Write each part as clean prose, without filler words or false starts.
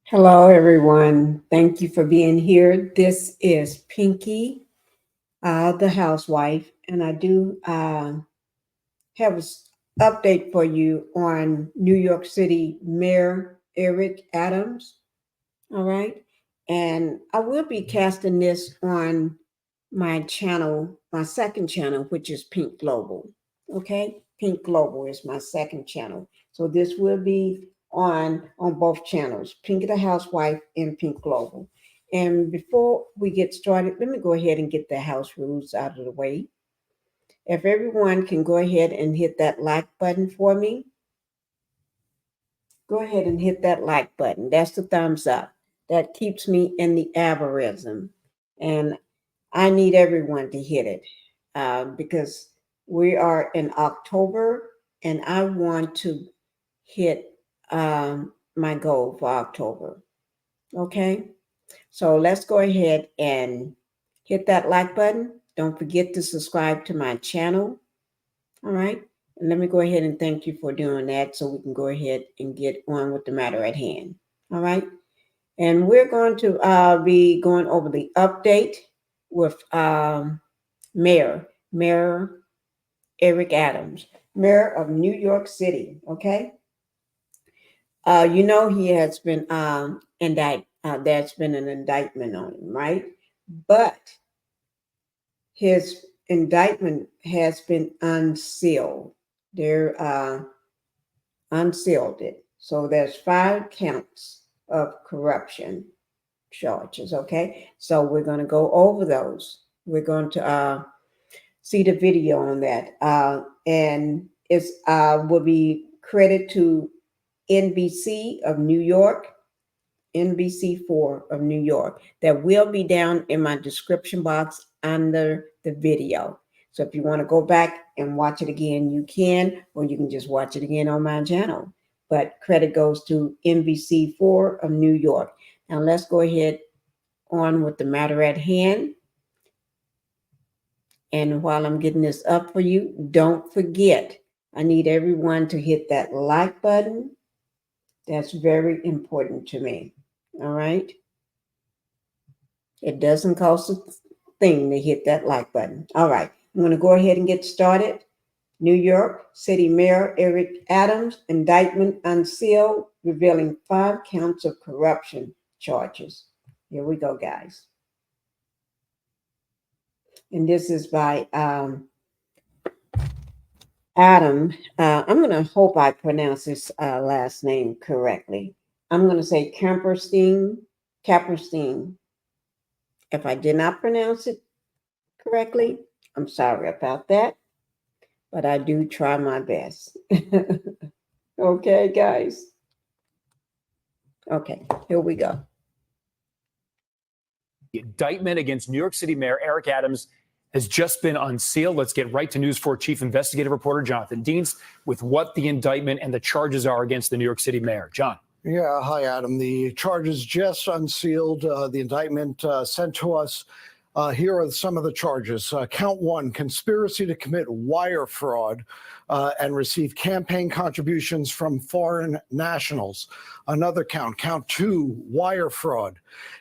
Hello, everyone. Thank you for being here. This is Pinkie, the housewife, and I do have an update for you on New York City Mayor Eric Adams. All right, and I will be casting this on my channel, my second channel, which is Pink Global. Okay, Pink Global is my second channel, so this will be on both channels, Pinkie the Housewife and Pink Global. And before we get started, let me go ahead and get the house rules out of the way. If everyone can go ahead and hit that like button for me, go ahead and hit that like button. That's the thumbs up. That keeps me in the algorithm. And I need everyone to hit it because we are in October and I want to hit my goal for October. Okay? So let's go ahead and hit that like button. Don't forget to subscribe to my channel. All right? And let me go ahead and thank you for doing that so we can go ahead and get on with the matter at hand. All right? And we're going to be going over the update with Mayor Eric Adams, Mayor of New York City. Okay, you know he has been there's been an indictment on him, right? But his indictment has been unsealed. They're unsealed it, so there's 5 counts of corruption charges. Okay, so we're going to go over those. We're going to see the video on that. And it's will be credit to NBC of New York, NBC4 of New York. That will be down in my description box under the video. So if you want to go back and watch it again, you can, or you can just watch it again on my channel. But credit goes to NBC4 of New York. Now let's go ahead on with the matter at hand. And while I'm getting this up for you, don't forget, I need everyone to hit that like button. That's very important to me. All right. It doesn't cost a thing to hit that like button. All right. I'm going to go ahead and get started. New York City Mayor Eric Adams, indictment unsealed, revealing 5 counts of corruption charges. Here we go, guys. And this is by Adam. I'm going to hope I pronounce his last name correctly. I'm going to say Camperstein. If I did not pronounce it correctly, I'm sorry about that, but I do try my best. Okay, guys. Okay, here we go. The indictment against New York City Mayor Eric Adams has just been unsealed. Let's get right to News 4 Chief Investigative Reporter Jonathan Dienst with what the indictment and the charges are against the New York City mayor. John. Yeah, hi, Adam. The charges just unsealed. The indictment sent to us. Here are some of the charges. Count 1, conspiracy to commit wire fraud and receive campaign contributions from foreign nationals. Another count, count 2, wire fraud.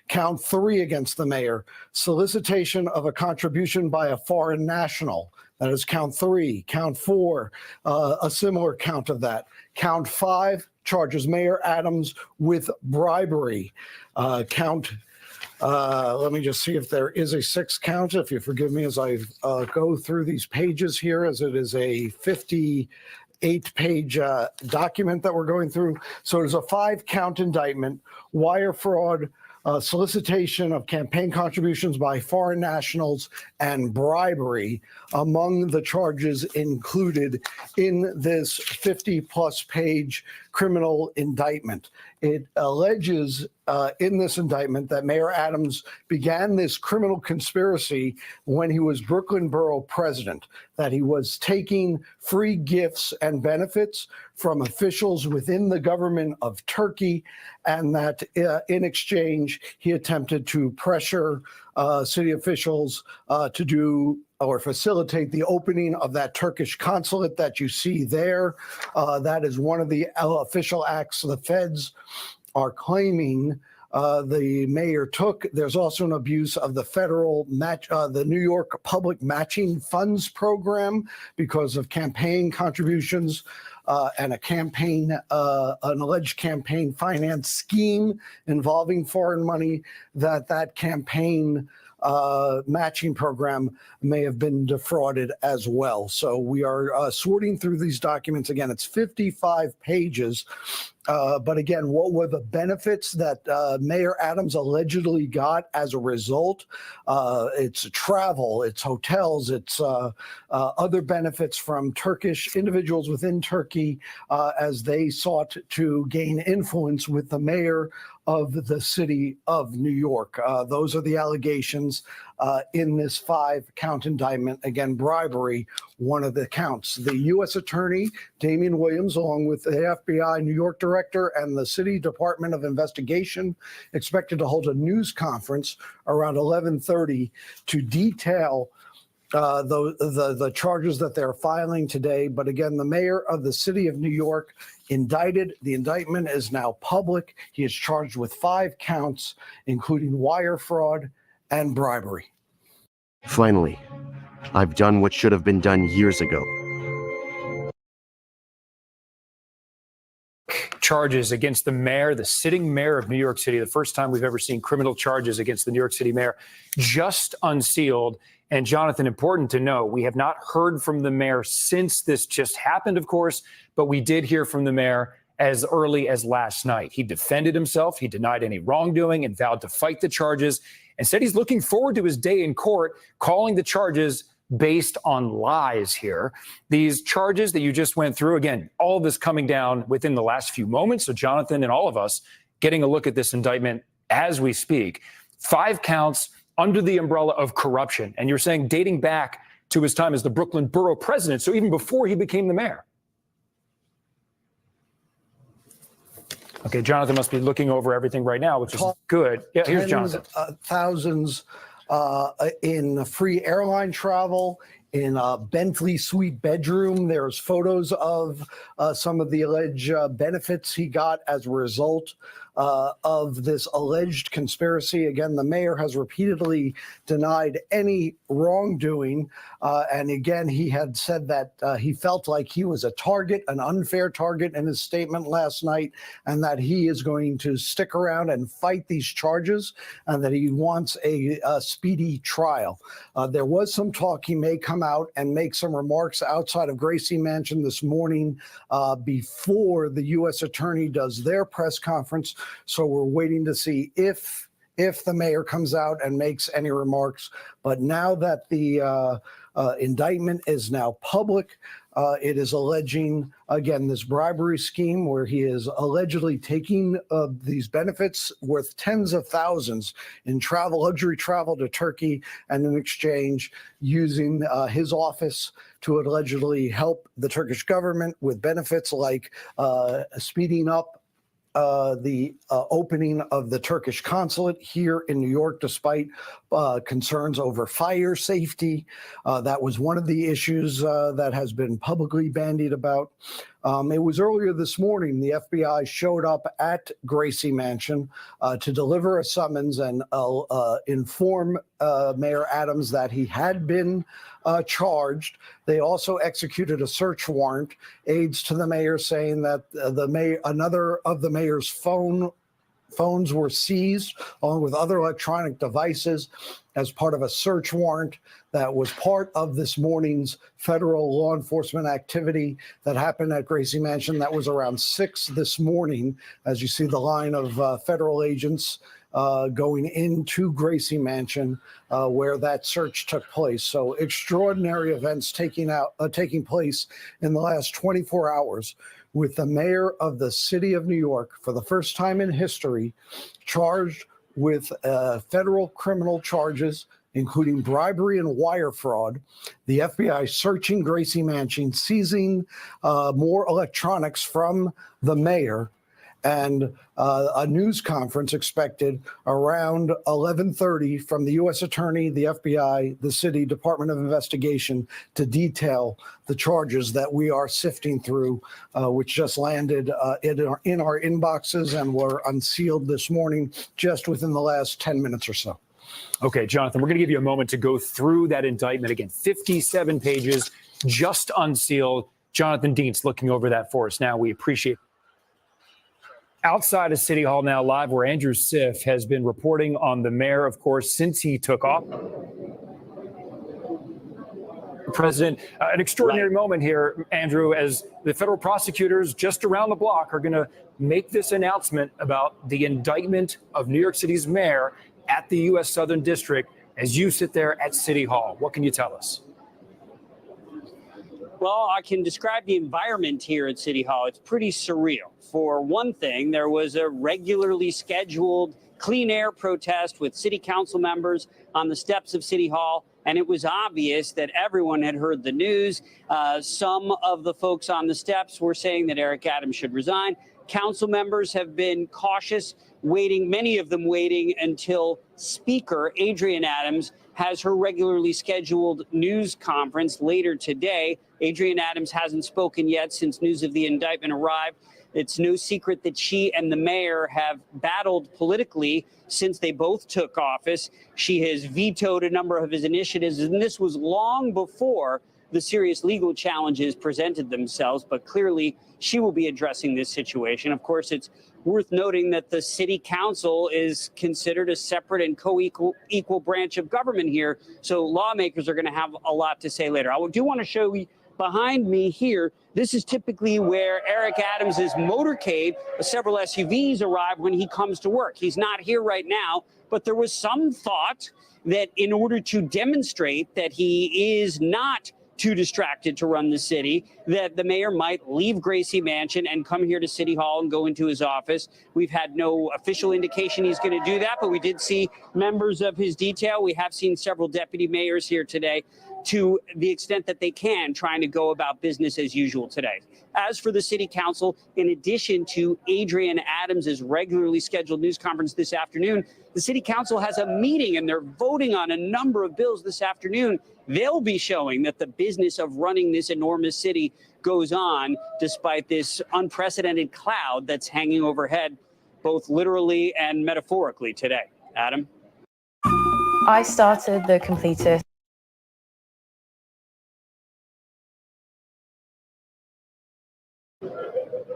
Count 3 against the mayor, solicitation of a contribution by a foreign national. That is count 3. Count 4, a similar count of that. Count 5 charges Mayor Adams with bribery. Let me just see if there is a 6th count, if you forgive me as I go through these pages here, as it is a 58-page document that we're going through. So it is a 5-count indictment, wire fraud, solicitation of campaign contributions by foreign nationals, and bribery among the charges included in this 50-plus page criminal indictment. It alleges in this indictment that Mayor Adams began this criminal conspiracy when he was Brooklyn Borough president, that he was taking free gifts and benefits from officials within the government of Turkey, and that in exchange, he attempted to pressure city officials to do or facilitate the opening of that Turkish consulate that you see there. That is one of the official acts the feds are claiming the mayor took. There's also an abuse of the federal the New York Public Matching Funds Program because of campaign contributions and an alleged campaign finance scheme involving foreign money. That campaign matching program may have been defrauded as well. So we are sorting through these documents. Again, it's 55 pages. But again, what were the benefits that Mayor Adams allegedly got as a result? It's travel, it's hotels, it's other benefits from Turkish individuals within Turkey as they sought to gain influence with the mayor of the city of New York. Those are the allegations in this 5-count indictment. Again, bribery, one of the counts. The U.S. Attorney, Damian Williams, along with the FBI New York Director and the City Department of Investigation, expected to hold a news conference around 11:30 to detail the charges that they're filing today. But again, the mayor of the city of New York indicted. The indictment is now public. He is charged with 5 counts, including wire fraud and bribery. Finally, I've done what should have been done years ago. Charges against the mayor, the sitting mayor of New York City. The first time we've ever seen criminal charges against the New York City mayor, just unsealed. And Jonathan, important to know, we have not heard from the mayor since this just happened, of course, but we did hear from the mayor as early as last night. He defended himself. He denied any wrongdoing and vowed to fight the charges and said he's looking forward to his day in court, calling the charges based on lies here. These charges that you just went through, again, all of this coming down within the last few moments. So Jonathan and all of us getting a look at this indictment as we speak. 5 counts under the umbrella of corruption. And you're saying dating back to his time as the Brooklyn borough president. So even before he became the mayor. Okay, Jonathan must be looking over everything right now, which is good. Yeah, here's Jonathan. Thousands in free airline travel, in a Bentley suite bedroom. There's photos of some of the alleged benefits he got as a result of this alleged conspiracy. Again, the mayor has repeatedly denied any wrongdoing. And again, he had said that he felt like he was a target, an unfair target in his statement last night, and that he is going to stick around and fight these charges, and that he wants a speedy trial. There was some talk he may come out and make some remarks outside of Gracie Mansion this morning before the U.S. Attorney does their press conference. So we're waiting to see if the mayor comes out and makes any remarks. But now that the indictment is now public, it is alleging, again, this bribery scheme where he is allegedly taking these benefits worth tens of thousands in travel, luxury travel to Turkey, and in exchange using his office to allegedly help the Turkish government with benefits like speeding up the opening of the Turkish consulate here in New York, despite concerns over fire safety. That was one of the issues that has been publicly bandied about. It was earlier this morning, the FBI showed up at Gracie Mansion to deliver a summons and inform Mayor Adams that he had been charged. They also executed a search warrant. Aides to the mayor saying that another of the mayor's phones were seized, along with other electronic devices, as part of a search warrant that was part of this morning's federal law enforcement activity that happened at Gracie Mansion. That was around 6 this morning, as you see the line of federal agents going into Gracie Mansion, where that search took place. So extraordinary events taking place in the last 24 hours, with the mayor of the city of New York, for the first time in history, charged with federal criminal charges, including bribery and wire fraud. The FBI searching Gracie Mansion, seizing more electronics from the mayor, and a news conference expected around 11:30 from the U.S. Attorney, the FBI, the City Department of Investigation to detail the charges that we are sifting through, which just landed in our inboxes and were unsealed this morning just within the last 10 minutes or so. Okay, Jonathan, we're going to give you a moment to go through that indictment again. 57 pages, just unsealed. Jonathan Dienst looking over that for us now. We appreciate it. Outside of City Hall now live, where Andrew Schiff has been reporting on the mayor, of course, since he took off. President, an extraordinary moment here, Andrew, as the federal prosecutors just around the block are going to make this announcement about the indictment of New York City's mayor at the U.S. Southern District as you sit there at City Hall. What can you tell us? Well, I can describe the environment here at City Hall. It's pretty surreal. For one thing, there was a regularly scheduled clean air protest with city council members on the steps of City Hall, and it was obvious that everyone had heard the news. Some of the folks on the steps were saying that Eric Adams should resign. Council members have been cautious, many of them waiting until Speaker Adrienne Adams has her regularly scheduled news conference later today. Adrienne Adams hasn't spoken yet since news of the indictment arrived. It's no secret that she and the mayor have battled politically since they both took office. She has vetoed a number of his initiatives, and this was long before the serious legal challenges presented themselves. But clearly, she will be addressing this situation. Of course, it's worth noting that the city council is considered a separate and co-equal branch of government here. So lawmakers are going to have a lot to say later. I do want to show you behind me here. This is typically where Eric Adams' motorcade, several SUVs arrive when he comes to work. He's not here right now, but there was some thought that in order to demonstrate that he is not too distracted to run the city, that the mayor might leave Gracie Mansion and come here to City Hall and go into his office. We've had no official indication he's going to do that, but we did see members of his detail. We have seen several deputy mayors here today, to the extent that they can, trying to go about business as usual today. As for the city council, in addition to Adrienne Adams' regularly scheduled news conference this afternoon, the city council has a meeting and they're voting on a number of bills this afternoon. They'll be showing that the business of running this enormous city goes on despite this unprecedented cloud that's hanging overhead, both literally and metaphorically today. Adam? I started the completer.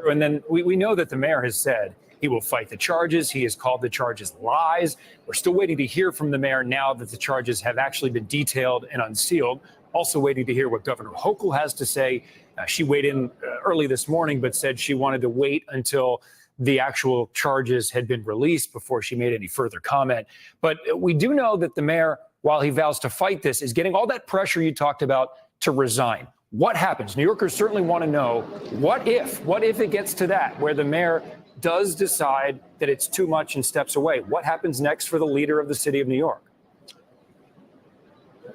And then we know that the mayor has said he will fight the charges. He has called the charges lies. We're still waiting to hear from the mayor now that the charges have actually been detailed and unsealed. Also waiting to hear what Governor Hochul has to say. She weighed in early this morning, but said she wanted to wait until the actual charges had been released before she made any further comment. But we do know that the mayor, while he vows to fight this, is getting all that pressure you talked about to resign. What happens? New Yorkers certainly want to know, what if it gets to that, where the mayor does decide that it's too much and steps away? What happens next for the leader of the city of New York?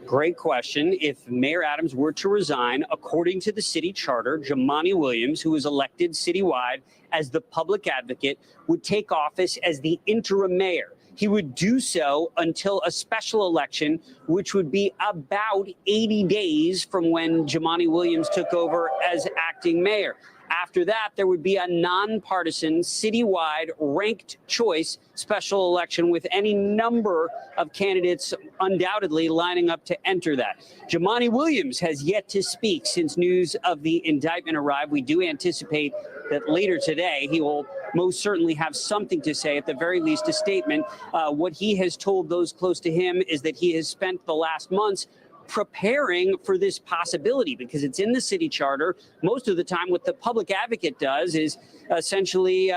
Great question. If Mayor Adams were to resign, according to the city charter, Jumaane Williams, who was elected citywide as the public advocate, would take office as the interim mayor. He would do so until a special election, which would be about 80 days from when Jumaane Williams took over as acting mayor. After that, there would be a nonpartisan, citywide, ranked choice special election with any number of candidates undoubtedly lining up to enter that. Jumaane Williams has yet to speak since news of the indictment arrived. We do anticipate that later today he will most certainly have something to say, at the very least a statement. What he has told those close to him is that he has spent the last months preparing for this possibility because it's in the city charter. Most of the time what the public advocate does is essentially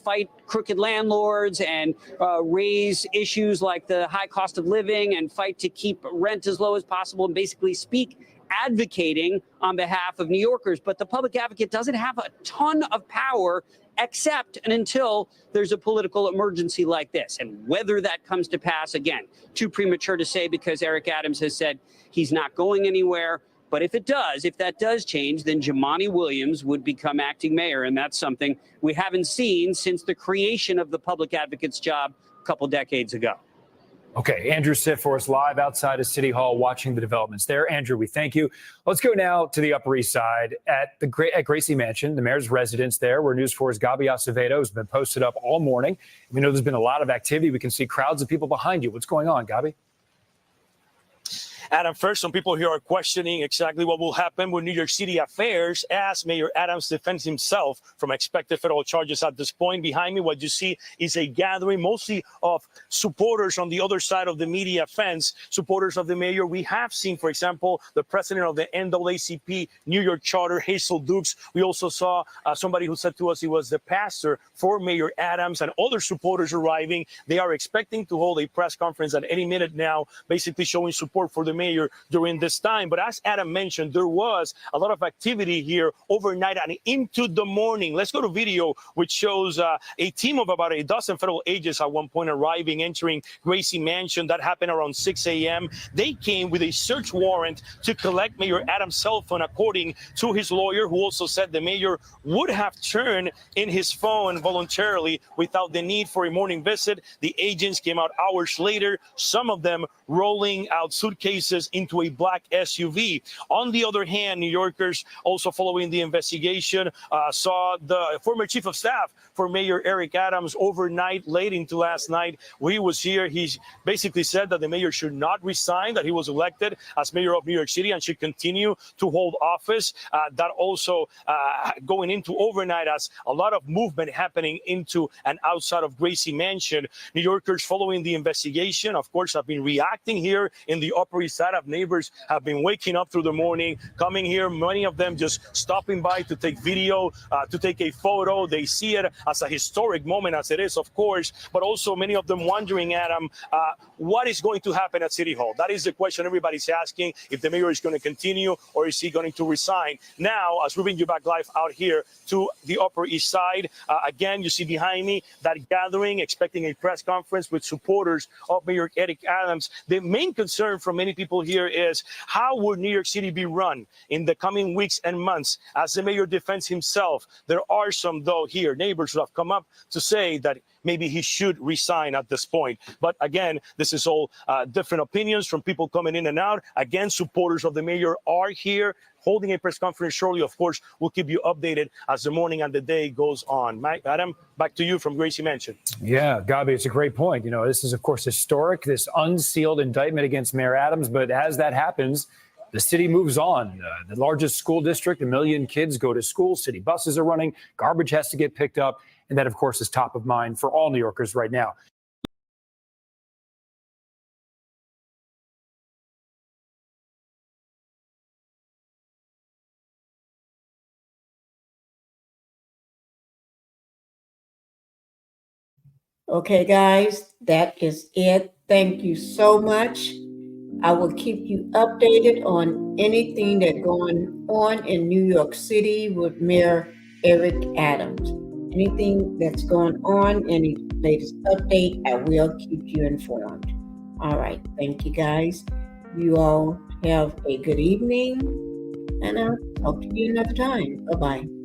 fight crooked landlords and raise issues like the high cost of living and fight to keep rent as low as possible and basically speak advocating on behalf of New Yorkers. But the public advocate doesn't have a ton of power except and until there's a political emergency like this. And whether that comes to pass, again, too premature to say because Eric Adams has said he's not going anywhere. But if that does change, then Jumaane Williams would become acting mayor. And that's something we haven't seen since the creation of the public advocate's job a couple decades ago. Okay, Andrew Siff for us live outside of City Hall watching the developments there. Andrew, we thank you. Let's go now to the Upper East Side at Gracie Mansion, the mayor's residence there, where News 4's Gabi Acevedo has been posted up all morning. We know there's been a lot of activity. We can see crowds of people behind you. What's going on, Gabi? Adam, first, some people here are questioning exactly what will happen with New York City affairs as Mayor Adams defends himself from expected federal charges at this point. Behind me, what you see is a gathering mostly of supporters on the other side of the media fence, supporters of the mayor. We have seen, for example, the president of the NAACP New York Charter, Hazel Dukes. We also saw somebody who said to us he was the pastor for Mayor Adams, and other supporters arriving. They are expecting to hold a press conference at any minute now, basically showing support for the mayor during this time. But as Adam mentioned, there was a lot of activity here overnight and into the morning. Let's go to video, which shows a team of about a dozen federal agents at one point arriving, entering Gracie Mansion. That happened around 6 a.m. They came with a search warrant to collect Mayor Adams' cell phone, according to his lawyer, who also said the mayor would have turned in his phone voluntarily without the need for a morning visit. The agents came out hours later, some of them rolling out suitcases into a black SUV. On the other hand, New Yorkers also following the investigation saw the former chief of staff for Mayor Eric Adams overnight, late into last night. When he was here, he basically said that the mayor should not resign, that he was elected as mayor of New York City and should continue to hold office. That also going into overnight as a lot of movement happening into and outside of Gracie Mansion. New Yorkers following the investigation, of course, have been reacting here in the Upper East Side. Of neighbors have been waking up through the morning, coming here, many of them just stopping by to take video, to take a photo. They see it as a historic moment, as it is, of course, but also many of them wondering, Adam, what is going to happen at City Hall? That is the question everybody's asking, if the mayor is going to continue or is he going to resign. Now, as we bring you back live out here to the Upper East Side, again, you see behind me that gathering, expecting a press conference with supporters of Mayor Eric Adams. The main concern from many people here is how would New York City be run in the coming weeks and months as the mayor defends himself. There are some, though, here, neighbors who have come up to say that maybe he should resign at this point. But again, this is all different opinions from people coming in and out. Again, supporters of the mayor are here holding a press conference shortly. Of course, we'll keep you updated as the morning and the day goes on. Adam, back to you from Gracie Mansion. Yeah, Gabi, it's a great point. You know, this is, of course, historic, this unsealed indictment against Mayor Adams. But as that happens, the city moves on. The largest school district, 1 million kids go to school. City buses are running. Garbage has to get picked up. And that, of course, is top of mind for all New Yorkers right now. Okay, guys, that is it. Thank you so much. I will keep you updated on anything that's going on in New York City with Mayor Eric Adams. Anything that's going on, any latest update, I will keep you informed. All right, thank you, guys. You all have a good evening, and I'll talk to you another time. Bye-bye.